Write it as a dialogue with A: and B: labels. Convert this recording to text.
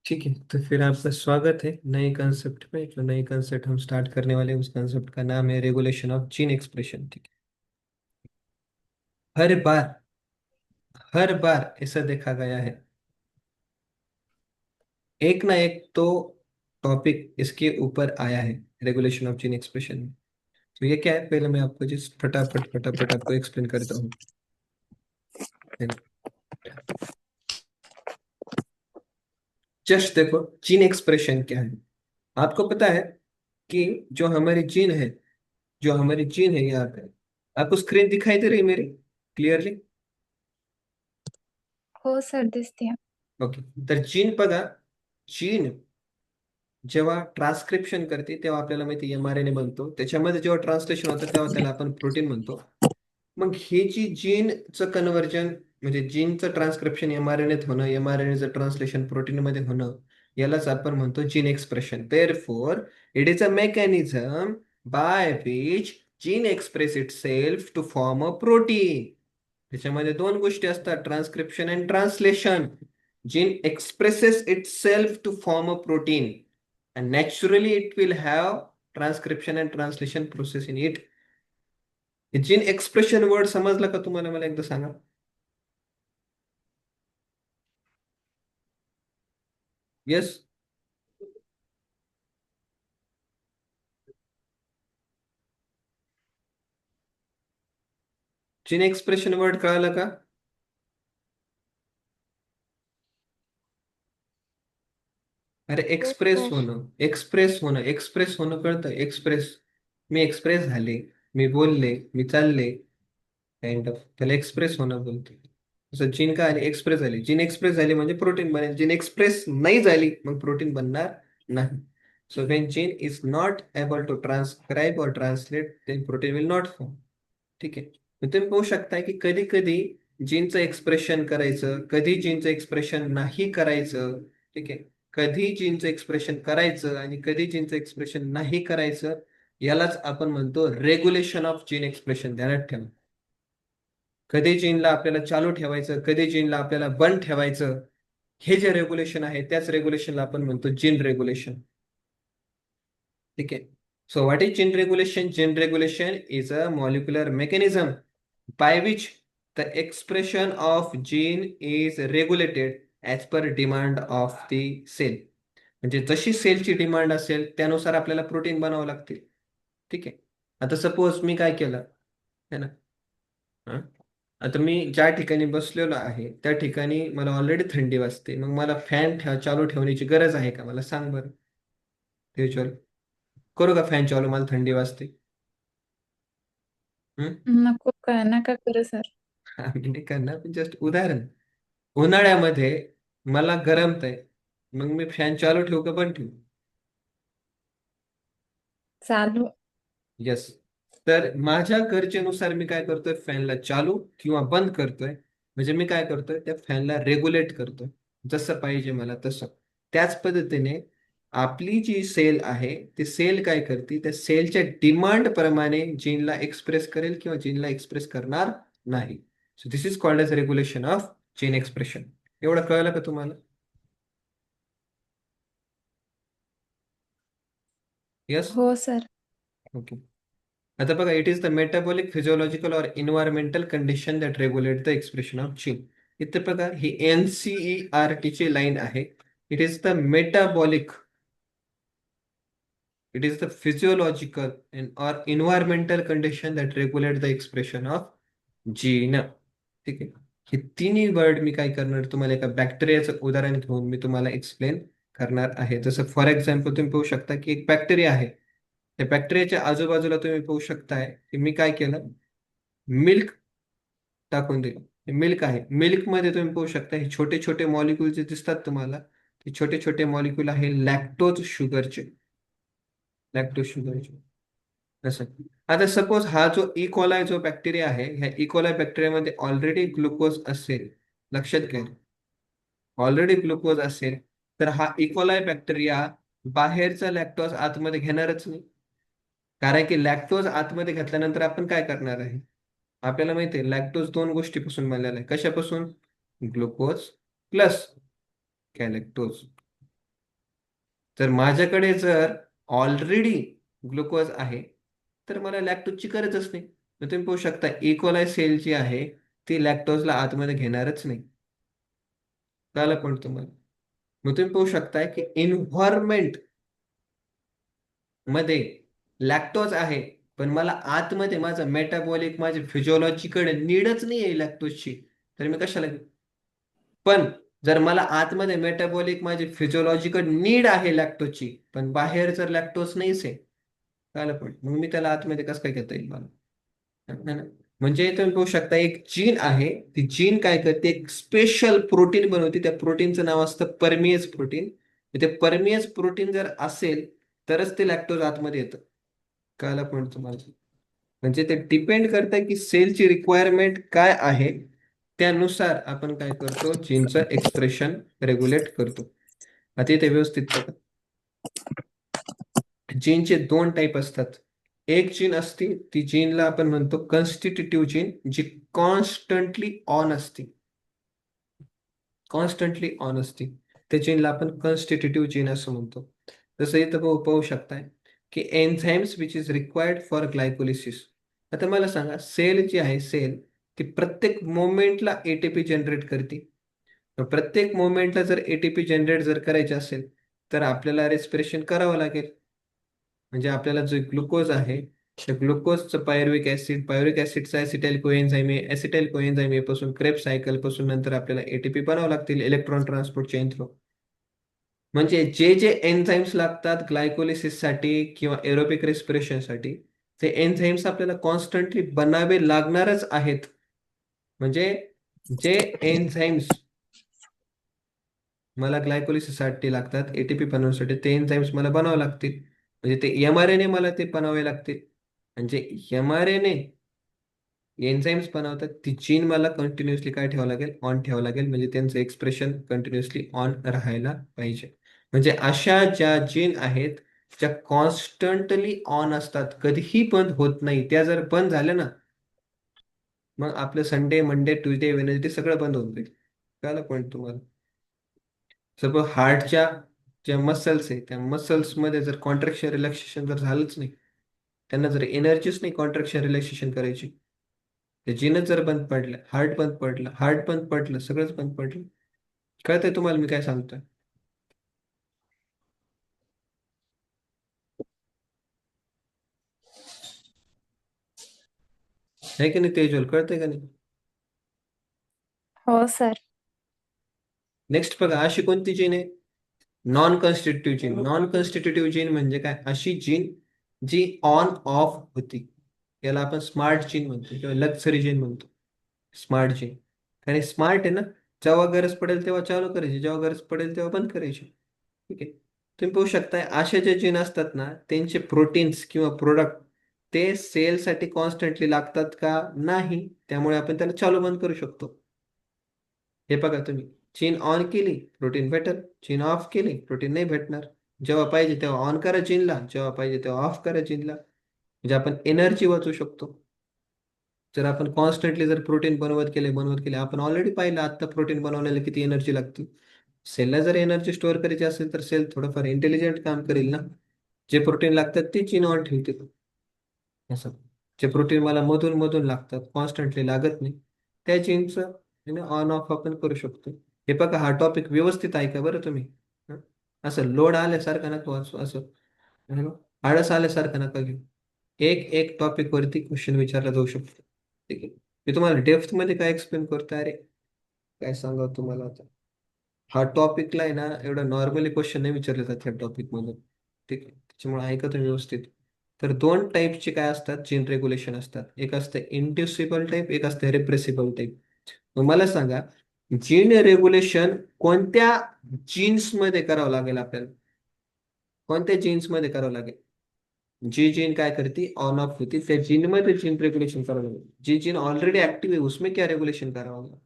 A: ठीक है, तो फिर आपका स्वागत है नए कंसेप्ट में। जो नए कंसेप्ट हम स्टार्ट करने वाले हैं उस कंसेप्ट का नाम है रेगुलेशन ऑफ जीन एक्सप्रेशन। ठीक है। हर बार ऐसा देखा गया है, एक ना एक तो टॉपिक इसके ऊपर आया है रेगुलेशन ऑफ जीन एक्सप्रेशन में। तो ये क्या है, पहले मैं आपको जिस फटाफट फटाफट आपको एक्सप्लेन करता हूँ, है ना। जस्ट देखो, जीन एक्सप्रेशन क्या है। आपको पता है कि जो हमारी जीन है यहाँ पे, आपको स्क्रीन दिखाई दे रही है मेरी क्लियरली?
B: हो सर, दिसते.
A: ओके, तर जीन बघा, जीन जेव्हा ट्रान्सक्रिप्शन करते तेव्हा आपल्याला माहिती एमआरएनए बनतो, त्याच्यामध्ये जेव्हा ट्रान्सलेशन होतं तेव्हा त्याला आपण प्रोटीन म्हणतो. मग हे जी जीनचं कन्व्हर्जन, म्हणजे जीनचं ट्रान्सक्रिप्शन एमआरएनएत होणं, एमआरएनएचं ट्रान्सलेशन प्रोटीनमध्ये होणं, यालाच आपण म्हणतो gene expression. Therefore it is a mechanism by which gene express itself to form a protein. त्याच्यामध्ये दोन गोष्टी असतात, transcription and translation. Gene expresses itself to form a protein and naturally it will have transcription and translation process in it. Gene expression word समजला का तुम्हाला? मला एकदा सांगा. येस. जीन एक्सप्रेशन वर्ड कळालं का? अरे
B: हो
A: एक्सप्रेस
B: सर.
A: होणं, एक्सप्रेस होणं कळतं. एक्सप्रेस, मी एक्सप्रेस झाले, मी बोलले, मी चालले, काइंड ऑफ त्याला एक्सप्रेस होणं बोलते. जसं जीन काय आली, एक्सप्रेस झाली. जीन एक्सप्रेस झाली म्हणजे प्रोटीन बनेल. जीन एक्सप्रेस नाही झाली मग प्रोटीन बनणार नाही. So when gene is not able to transcribe और translate then protein will not form. ठीक आहे. मग तुम्ही पाहू शकता की कधी कधी जीनचं एक्सप्रेशन करायचं, कधी जीनचं एक्सप्रेशन नाही करायचं. ठीक आहे. कधी जीनचं एक्सप्रेशन करायचं आणि कधी जीनचं एक्सप्रेशन नाही करायचं, यालाच आपण म्हणतो रेग्युलेशन ऑफ जीन एक्सप्रेशन. ध्यानात ठेवा. कधी जीनला आपल्याला चालू ठेवायचं, कधी जीनला आपल्याला बंद ठेवायचं, हे जे रेग्युलेशन आहे त्याच रेग्युलेशनला आपण म्हणतो जीन रेग्युलेशन. ठीक आहे. So what is gene regulation? Gene regulation is a molecular mechanism by which the expression of gene is regulated as per demand of the cell. म्हणजे जशी सेलची डिमांड असेल त्यानुसार आपल्याला प्रोटीन बनावं लागते. ठीक आहे. आता सपोज मी काय केलं, है ना. हं? आता मी ज्या ठिकाणी बसलेलो आहे त्या ठिकाणी मला ऑलरेडी थंडी वाजते, मग मला फॅन चालू ठेवण्याची गरज आहे का? मला सांग बरं. विचार, करू का फॅन चालू? मला थंडी वाजते. हं?
B: नको का नका करू सर.
A: आम्ही नाही करणार, पण जस्ट उदाहरण. उन्हाळ्यामध्ये मला गरमतंय, मग मी फॅन चालू ठेवू का बंद ठेवू?
B: चालू.
A: येस. तर माझ्या गरजेनुसार मी काय करतोय, फॅनला चालू किंवा बंद करतोय. म्हणजे मी काय करतोय, त्या फॅनला रेग्युलेट करतोय जसं पाहिजे मला तसं. त्याच पद्धतीने आपली जी सेल आहे ती सेल काय करते, त्या सेलच्या डिमांड प्रमाणे जीनला एक्सप्रेस करेल किंवा जीनला एक्सप्रेस करणार नाही. So this is called as regulation of gene expression. एवढं कळलं का तुम्हाला? यस.
B: हो सर.
A: ओके. आता बघा, it is the metabolic physiological और environmental condition that regulate the expression of gene. इथे बघा, ही NCERT ची लाईन आहे. It is the metabolic, it is the physiological और environmental condition that regulate the expression of gene. ठीक आहे. हे तिन्ही वर्ड मी काय करणार, तुम्हाला एका बॅक्टेरियाचं उदाहरण घेऊन मी तुम्हाला एक्सप्लेन करणार आहे. जसं फॉर एक्झाम्पल तुम्ही पाहू शकता की एक बॅक्टेरिया आहे. त्या बॅक्टेरियाच्या आजूबाजूला तुम्ही पाहू शकताय की मी काय केलं, मिल्क टाकून दिलं. हे मिल्क आहे. मिल्कमध्ये तुम्ही पाहू शकता हे छोटे छोटे मॉलिक्यूल जे दिसतात तुम्हाला, ते छोटे छोटे मॉलिक्यूल आहे लॅक्टोज शुगरचे. लॅक्टोज शुगरचे. असं. आता सपोज हा जो इकोलाय जो बॅक्टेरिया आहे, ह्या इकोलाय बॅक्टेरियामध्ये ऑलरेडी ग्लुकोज असेल. लक्षात घ्या, ऑलरेडी ग्लुकोज असेल तर हा इकोलाय बॅक्टेरिया बाहेरचा लॅक्टोज आतमध्ये घेणारच नाही. कारण की लॅक्टोज आतमध्ये घेतल्यानंतर आपण काय करणार आहे, आपल्याला माहिती आहे लॅक्टोज दोन गोष्टीपासून बनलेला आहे. कशापासून? Glucose plus galactose. तर माझ्याकडे जर ऑलरेडी ग्लुकोज आहे तर मला लॅक्टोजची गरजच नाही. मग तुम्ही पाहू शकता इकोलाय सेल जी आहे ती लॅक्टोजला आतमध्ये घेणारच नाही. कळलं पण तुम्हाला. मग तुम्ही पाहू शकताय की एन्व्हायरमेंट मध्ये लॅक्टोज आहे, पण मला आतमध्ये माझं मेटाबॉलिक माझी फिजिओलॉजीकडे नीडच नाही आहे लॅक्टोजची, तर मी कशाला घेऊ? पण जर मला आतमध्ये मेटाबॉलिक माझी फिजिओलॉजिकल नीड आहे लॅक्टोजची, पण बाहेर जर लॅक्टोज नाहीच आहे, कळलं पण मग मी त्याला आतमध्ये कसं काय घेता येईल मला? है ना? म्हणजे तुम्ही पाहू शकता एक जीन आहे, ती जीन काय करते, एक स्पेशल प्रोटीन बनवते. त्या प्रोटीनचं नाव असतं परमियस प्रोटीन. ते परमियस प्रोटीन जर असेल तरच ते लॅक्टोज आतमध्ये येतं. कळलं पण तुम्हाला. म्हणजे ते डिपेंड करतं की सेलची रिक्वायरमेंट काय आहे, त्यानुसार आपण काय करतो, जीनचं एक्सप्रेशन रेग्युलेट करतो. आता इथे व्यवस्थित बघा. जीनचे दोन टाईप असतात. एक जीन असते ती जीनला आपण म्हणतो कॉन्स्टिट्यूटिव्ह जीन, जी कॉन्स्टंटली ऑन असते. कॉन्स्टंटली ऑन असते त्या जीनला आपण कॉन्स्टिट्यूटिव्ह जीन असं म्हणतो. जसं इथं पाहू शकताय की enzymes which is required for glycolysis. आता मला सांगा, सेल जी आहे सेल, ती प्रत्येक मोमेंटला एटीपी जनरेट करते. प्रत्येक मोमेंटला जर एटीपी जनरेट जर करायचे असेल तर आपल्याला रेस्पिरेशन करावं लागेल. म्हणजे आपल्याला जो ग्लुकोज आहे त्या ग्लुकोजचं पायरुविक ऍसिडचा ऍसिटाइल कोएन्झाइम आहे, ऍसिटाइल कोएन्झाइम ए पासून क्रेब्स सायकल पासून नंतर आपल्याला एटीपी बनावं लागतील इलेक्ट्रॉन ट्रान्सपोर्ट चेन थ्रू. म्हणजे जे जे एन्झाईम्स लागतात ग्लायकोलिसिससाठी किंवा एरोबिक रेस्पिरेशनसाठी, ते एन्झाईम्स आपल्याला कॉन्स्टंटली बनावे लागणारच आहेत. म्हणजे जे एन्झाईम्स मला ग्लायकोलिसिससाठी लागतात, एटीपी बनवण्यासाठी, ते एन्झाईम्स मला बनावे लागतील. म्हणजे ते एमआरएनए मला ते बनवावे लागतील. म्हणजे एमआरएनए एन्झाईम्स बनवतात, ती जीन मला कंटिन्युअसली काय ठेवावं लागेल, ऑन ठेवावं लागेल. म्हणजे त्यांचं एक्सप्रेशन कंटिन्युअसली ऑन राहायला पाहिजे. म्हणजे अशा ज्या जीन आहेत ज्या कॉन्स्टंटली ऑन असतात, कधीही बंद होत नाही, त्या जर बंद झाल्या ना, मग आपलं संडे मंडे ट्युजडे वेनसडे सगळं बंद होऊन जाईल. कळलं पॉईंट तुम्हाला. सपोज हार्टच्या ज्या मसल्स आहे त्या मसल्समध्ये जर कॉन्ट्रॅक्शन रिलॅक्सेशन जर झालंच नाही, त्यांना जर एनर्जीच नाही कॉन्ट्रॅक्शन रिलॅक्सेशन करायची, ते जीनच जर बंद पडलं, हार्ट बंद पडलं, सगळंच बंद पडलं. कळतंय तुम्हाला मी काय सांगतोय? आहे की नाही तेजल, कळतंय का नाही?
B: हो सर.
A: नेक्स्ट बघा, अशी कोणती जीन आहे, नॉन कॉन्स्टिट्यूटिव्ह जीन. नॉन कॉन्स्टिट्यूटिव्ह जीन म्हणजे काय, अशी जीन जी ऑन ऑफ होती, याला आपण स्मार्ट जीन म्हणतो किंवा लक्झरी जीन म्हणतो. स्मार्ट जीन, कारण स्मार्ट आहे ना, जेव्हा गरज पडेल तेव्हा चालू करायची, जेव्हा गरज पडेल तेव्हा बंद करायची. ठीक आहे. तुम्ही पाहू शकता अशा जे जीन असतात ना, त्यांचे प्रोटीन्स किंवा प्रोडक्ट ते सेलसाठी कॉन्स्टंटली लागतात का नाही, त्यामुळे आपण त्याला चालू बंद करू शकतो. हे बघा तुम्ही, चीन ऑन केली प्रोटीन भेटेल, चीन ऑफ केली प्रोटीन नाही भेटणार. जेव्हा पाहिजे तेव्हा ऑन करा चीनला, जेव्हा पाहिजे तेव्हा ऑफ करा चीनला. म्हणजे आपण एनर्जी वाचू शकतो. जर आपण कॉन्स्टंटली जर प्रोटीन बनवत केले, आपण ऑलरेडी पाहिलं आता प्रोटीन बनवण्याला किती एनर्जी लागते. सेलला जर एनर्जी स्टोअर करायची असेल तर सेल थोडंफार इंटेलिजंट काम करेल ना. जे प्रोटीन लागतात ते चीन ऑन ठेवते. असं जे प्रोटीन मला मधून मधून लागतात, कॉन्स्टंटली लागत नाही, त्या जीनचं ऑन ऑफ आपण करू शकतो. हे बघा, हा टॉपिक व्यवस्थित ऐका बरं तुम्ही. हं? असं लोड आल्यासारखं नका वाचू, असं है ना? आळस आल्यासारखं नका घेऊ. एक एक टॉपिक वरती क्वेश्चन विचारला जाऊ शकतो. ठीक आहे. मी तुम्हाला डेप्थ मध्ये काय एक्सप्लेन करतोय, अरे काय सांगावं तुम्हाला आता. हा टॉपिकला आहे ना, एवढं नॉर्मली क्वेश्चन नाही विचारले जात ह्या टॉपिक मधून. ठीक आहे, त्याच्यामुळे ऐका तुम्ही व्यवस्थित. तर दोन टाईपचे काय असतात, जीन रेग्युलेशन असतात. एक असतं इंड्युसिबल टाईप, एक असतं रिप्रेसिबल टाईप. मग मला सांगा, जीन रेग्युलेशन कोणत्या जीन्स मध्ये करावं लागेल आपल्याला, कोणत्या जीन्स मध्ये करावं लागेल? जी जीन काय करती, ऑन ऑफ होती, त्या जीन मध्ये जीन रेगुलेशन करावं लागेल. जी जीन ऑलरेडी ऍक्टिव्ह है उसमें क्या रेगुलेशन करावं लागेल?